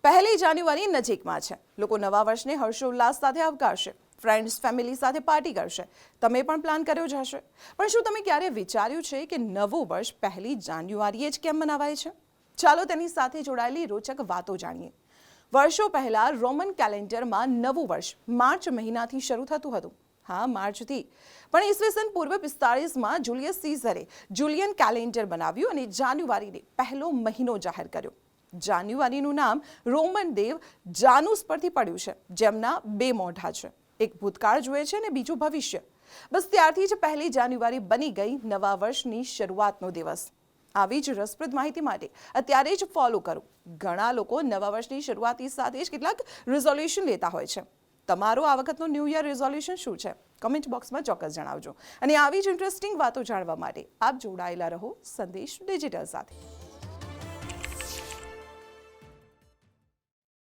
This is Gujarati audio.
પહેલી જાન્યુઆરી નજીકમાં છે. લોકો નવા વર્ષને હર્ષોલ્લાસ સાથે આવકારશે. ફ્રેન્ડ્સ ફેમિલી સાથે પાર્ટી કરશે. તમે પણ પ્લાન કર્યો જ હશે. પણ શું તમે ક્યારે વિચાર્યું છે કે નવું વર્ષ પહેલી જાન્યુઆરીએ જ કેમ મનાવાય છે? ચાલો તેની સાથે જોડાયેલી રોચક વાતો જાણીએ. વર્ષો પહેલા રોમન કેલેન્ડરમાં નવું વર્ષ માર્ચ મહિનાથી શરૂ થતું હતું. હા, માર્ચથી. પણ ઈસવીસન પૂર્વ 45માં જુલિયસ સીઝરે જુલિયન કેલેન્ડર બનાવ્યું અને જાન્યુઆરીને પહેલો મહિનો જાહેર કર્યો. જાન્યુઆરીનું નામ રોમન દેવ જાનુસ પરથી પડ્યું છે, જેમના બે મોઢા છે. એક ભૂતકાળ જુએ છે અને બીજું ભવિષ્ય. બસ ત્યારથી જ પહેલી જાન્યુઆરી બની ગઈ નવા વર્ષની શરૂઆતનો દિવસ. આવી જ રસપ્રદ માહિતી માટે અત્યારે જ ફોલો કરો. ઘણા લોકો નવા વર્ષની શરૂઆતની સાથે જ કેટલાક રિઝોલ્યુશન લેતા હોય છે. તમારો આ વખતનો ન્યૂ યર રિઝોલ્યુશન શું છે? કમેન્ટ બોક્સમાં ચોક્કસ જણાવજો. અને આવી જ ઇન્ટરેસ્ટિંગ વાતો જાણવા માટે આપ જોડાયેલા રહો સંદેશ ડિજિટલ સાથે.